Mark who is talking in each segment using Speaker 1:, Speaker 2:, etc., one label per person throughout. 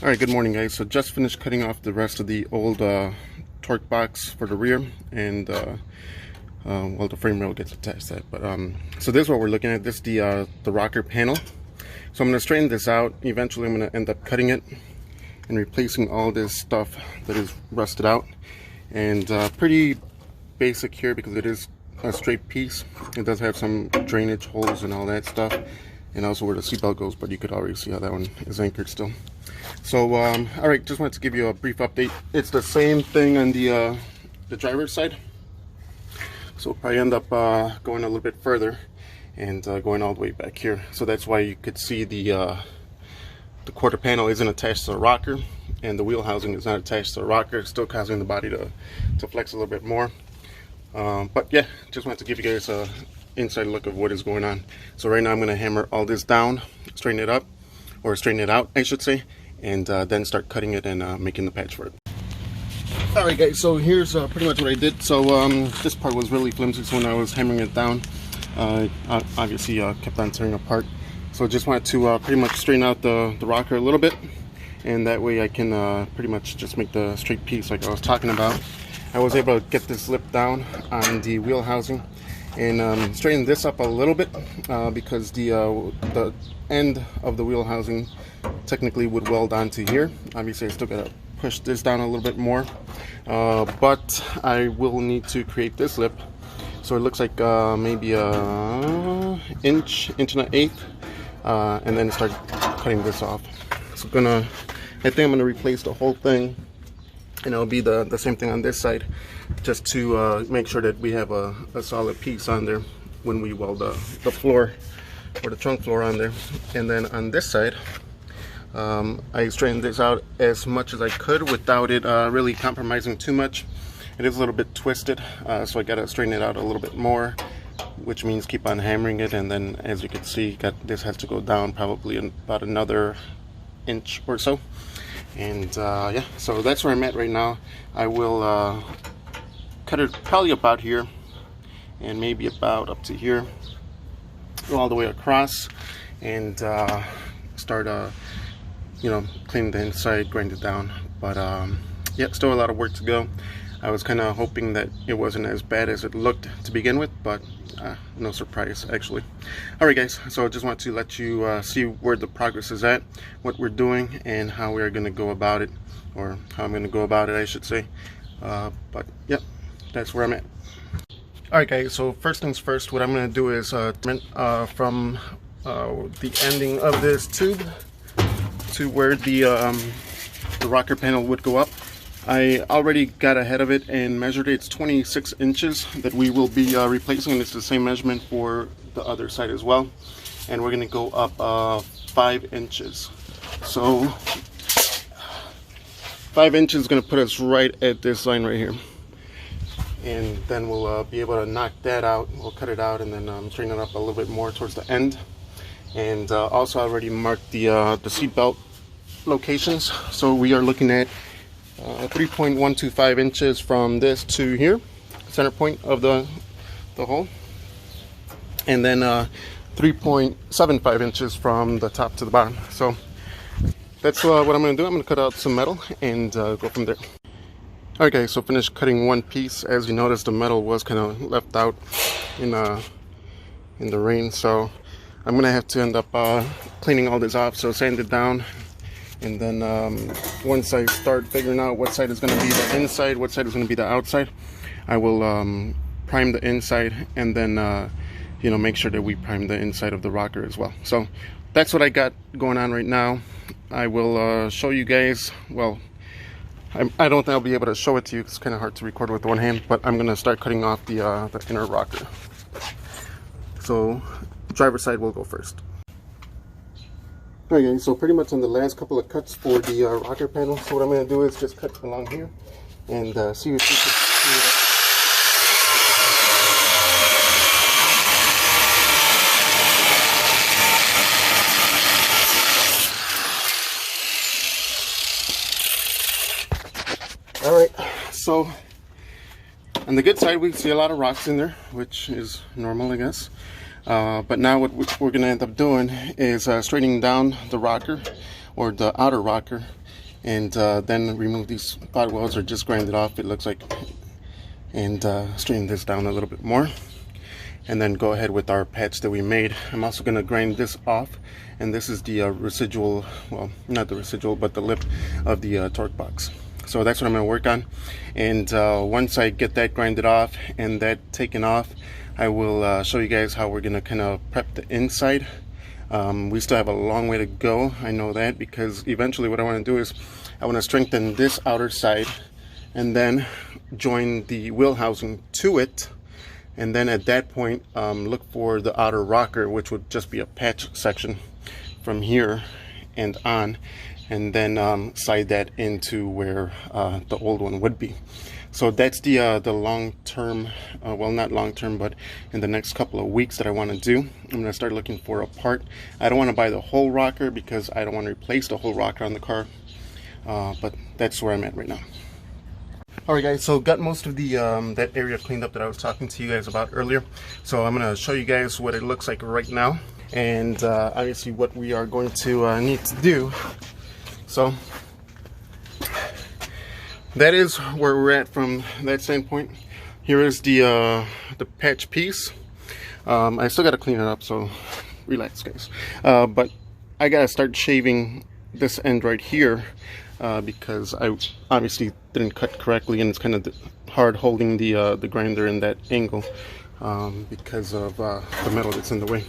Speaker 1: Alright, good morning guys. So just finished cutting off the rest of the old torque box for the rear, and well, the frame rail gets attached to that. But so this is what we're looking at. This is the rocker panel. So I'm going to straighten this out. Eventually I'm going to end up cutting it and replacing all this stuff that is rusted out. And pretty basic here because it is a straight piece. It does have some drainage holes and all that stuff, and also where the seatbelt goes, but you could already see how that one is anchored still. So alright, just wanted to give you a brief update. It's the same thing on the driver's side, so we'll probably end up going a little bit further and going all the way back here. So that's why you could see the quarter panel isn't attached to the rocker, and the wheel housing is not attached to the rocker. It's still causing the body to flex a little bit more. But yeah, just wanted to give you guys a inside look of what is going on. So right now I'm going to hammer all this down, straighten it up, or straighten it out I should say, and then start cutting it and making the patch for it. Alright guys, so here's pretty much what I did. So this part was really flimsy, so when I was hammering it down, obviously kept on tearing apart. So I just wanted to pretty much straighten out the rocker a little bit, and that way I can pretty much just make the straight piece like I was talking about. I was able to get this lip down on the wheel housing and straighten this up a little bit because the end of the wheel housing technically would weld onto here. Obviously I still gotta push this down a little bit more, but I will need to create this lip. So it looks like maybe a inch and an eighth, and then start cutting this off. So I think I'm gonna replace the whole thing, and it'll be the same thing on this side, just to make sure that we have a solid piece on there when we weld the floor or the trunk floor on there. And then on this side, I straightened this out as much as I could without it really compromising too much. It is a little bit twisted, so I gotta straighten it out a little bit more, which means keep on hammering it. And then as you can see, this has to go down probably about another inch or so. And yeah, so that's where I'm at right now. I will cut it probably about here, and maybe about up to here, go all the way across, and start you know, clean the inside, grind it down. But yeah, still a lot of work to go. I was kind of hoping that it wasn't as bad as it looked to begin with, but no surprise actually. Alright guys, so I just want to let you see where the progress is at, what we're doing, and how we are going to go about it, or how I'm going to go about it I should say. But yep, that's where I'm at. Alright guys, so first things first, what I'm going to do is from the ending of this tube to where the rocker panel would go up. I already got ahead of it and measured it. It's 26 inches that we will be replacing, and it's the same measurement for the other side as well. And we're going to go up 5 inches. So 5 inches is going to put us right at this line right here. And then we'll be able to knock that out. We'll cut it out and then straighten it up a little bit more towards the end. And also I already marked the seat belt locations. So we are looking at 3.125 inches from this to here, center point of the hole, and then 3.75 inches from the top to the bottom. So that's what I'm going to do. I'm going to cut out some metal and go from there. Alright guys, so finished cutting one piece. As you notice, the metal was kind of left out in the rain, so I'm going to have to end up cleaning all this off. So sand it down. And then once I start figuring out what side is going to be the inside, what side is going to be the outside, I will prime the inside, and then you know, make sure that we prime the inside of the rocker as well. So that's what I got going on right now. I will show you guys. Well, I don't think I'll be able to show it to you. It's kind of hard to record with one hand, but I'm going to start cutting off the inner rocker. So driver's side will go first. Alright guys, so pretty much on the last couple of cuts for the rocker panel, so what I'm going to do is just cut along here and see if we can see it. Alright, so on the good side we see a lot of rocks in there, which is normal I guess. But now what we're going to end up doing is straightening down the rocker, or the outer rocker, and then remove these spot welds or just grind it off, it looks like, and straighten this down a little bit more, and then go ahead with our patch that we made. I'm also going to grind this off, and this is the residual, well, not the residual, but the lip of the torque box. So that's what I'm going to work on, and once I get that grinded off and that taken off, I will show you guys how we're going to kind of prep the inside. We still have a long way to go, I know that, because eventually what I want to do is I want to strengthen this outer side and then join the wheel housing to it, and then at that point look for the outer rocker, which would just be a patch section from here and on, and then slide that into where the old one would be. So that's the long-term, well, not long-term, but in the next couple of weeks that I want to do. I'm going to start looking for a part. I don't want to buy the whole rocker because I don't want to replace the whole rocker on the car, but that's where I'm at right now. Alright guys, so got most of the that area cleaned up that I was talking to you guys about earlier. So I'm going to show you guys what it looks like right now, and obviously what we are going to need to do. So that is where we're at from that standpoint. Here is the patch piece. I still got to clean it up, so relax guys. But I got to start shaving this end right here because I obviously didn't cut correctly, and it's kind of hard holding the grinder in that angle because of the metal that's in the way.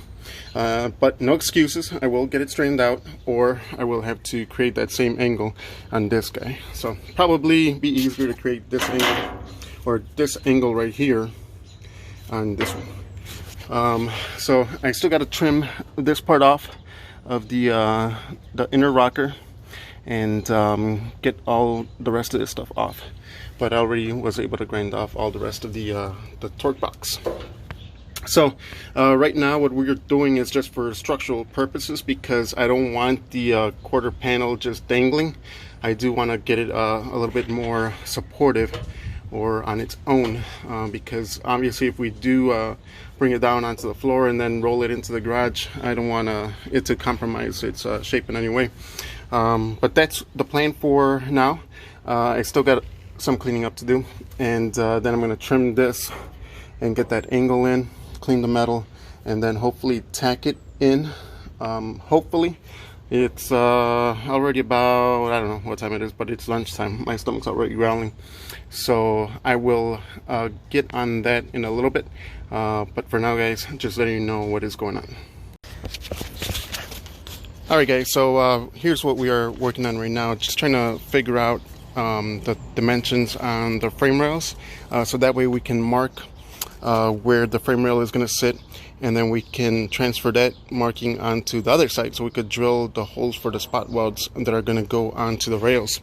Speaker 1: But no excuses, I will get it straightened out, or I will have to create that same angle on this guy. So probably be easier to create this angle, or this angle right here on this one. So I still got to trim this part off of the inner rocker and get all the rest of this stuff off, but I already was able to grind off all the rest of the torque box. So right now what we're doing is just for structural purposes, because I don't want the quarter panel just dangling. I do want to get it a little bit more supportive or on its own, because obviously if we do bring it down onto the floor and then roll it into the garage, I don't want it to compromise its shape in any way. But that's the plan for now. I still got some cleaning up to do, and then I'm going to trim this and get that angle in, clean the metal, and then hopefully tack it in. Hopefully. It's already about, I don't know what time it is, but it's lunchtime. My stomach's already growling, so I will get on that in a little bit, but for now guys, just letting you know what is going on. Alright guys, so here's what we are working on right now. Just trying to figure out the dimensions on the frame rails, so that way we can mark where the frame rail is going to sit, and then we can transfer that marking onto the other side, so we could drill the holes for the spot welds that are going to go onto the rails.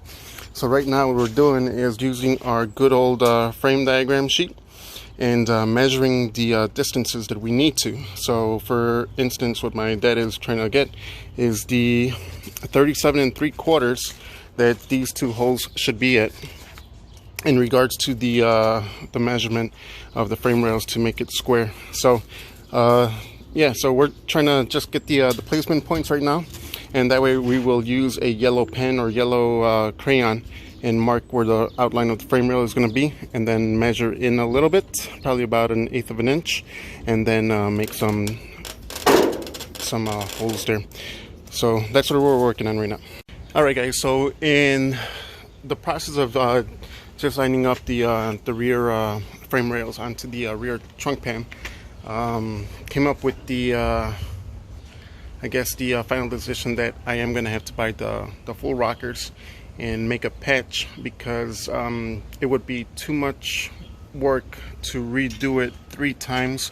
Speaker 1: So right now what we're doing is using our good old frame diagram sheet and measuring the distances that we need to. So for instance, what my dad is trying to get is the 37 3/4 that these two holes should be at in regards to the measurement of the frame rails to make it square. So yeah, so we're trying to just get the placement points right now, and that way we will use a yellow pen or yellow crayon and mark where the outline of the frame rail is going to be, and then measure in a little bit, probably about 1/8 of an inch, and then make some holes there. So that's what we're working on right now. Alright guys, so in the process of just lining up the rear frame rails onto the rear trunk pan, came up with the I guess the final decision that I am going to have to buy the full rockers and make a patch, because it would be too much work to redo it 3 times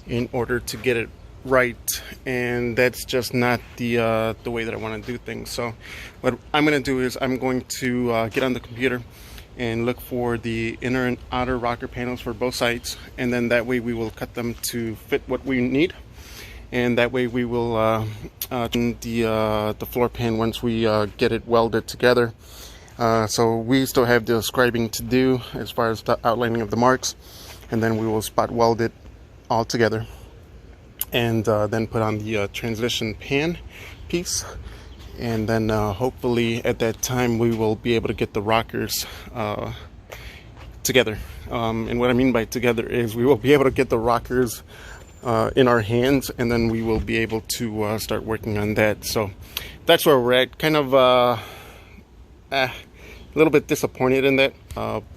Speaker 1: in order to get it right, and that's just not the way that I want to do things. So what I'm going to do is I'm going to get on the computer and look for the inner and outer rocker panels for both sides, and then that way we will cut them to fit what we need, and that way we will trim the floor pan once we get it welded together. So we still have the scribing to do as far as the outlining of the marks, and then we will spot weld it all together, and then put on the transition pan piece, and then hopefully at that time we will be able to get the rockers together. And what I mean by together is we will be able to get the rockers in our hands, and then we will be able to start working on that. So that's where we're at. Kind of a little bit disappointed in that,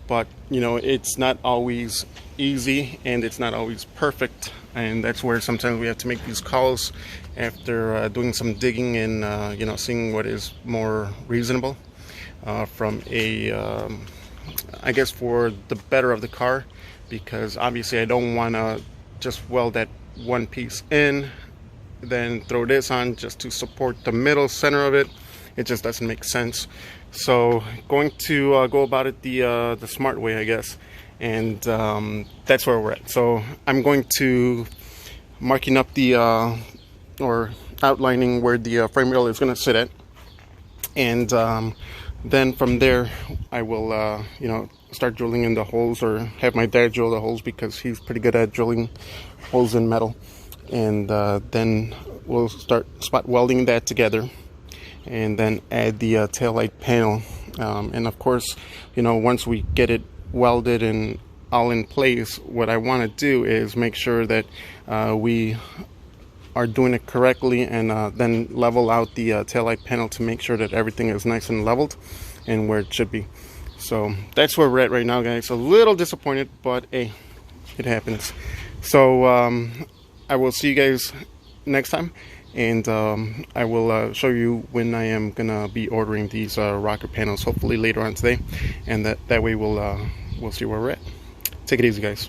Speaker 1: but you know, it's not always easy and it's not always perfect, and that's where sometimes we have to make these calls after doing some digging and you know, seeing what is more reasonable from a I guess for the better of the car, because obviously I don't want to just weld that one piece in, then throw this on just to support the middle center of it. It just doesn't make sense. So going to go about it the smart way, I guess, and that's where we're at. So I'm going to marking up the or outlining where the frame rail is going to sit at, and then from there I will you know, start drilling in the holes, or have my dad drill the holes because he's pretty good at drilling holes in metal, and then we'll start spot welding that together, and then add the taillight panel, and of course, you know, once we get it welded and all in place, what I want to do is make sure that we are doing it correctly, and then level out the taillight panel to make sure that everything is nice and leveled and where it should be. So that's where we're at right now, guys. A little disappointed, but hey, it happens. So I will see you guys next time, and I will show you when I am gonna be ordering these rocker panels, hopefully later on today, and that way we'll see where we're at. Take it easy, guys.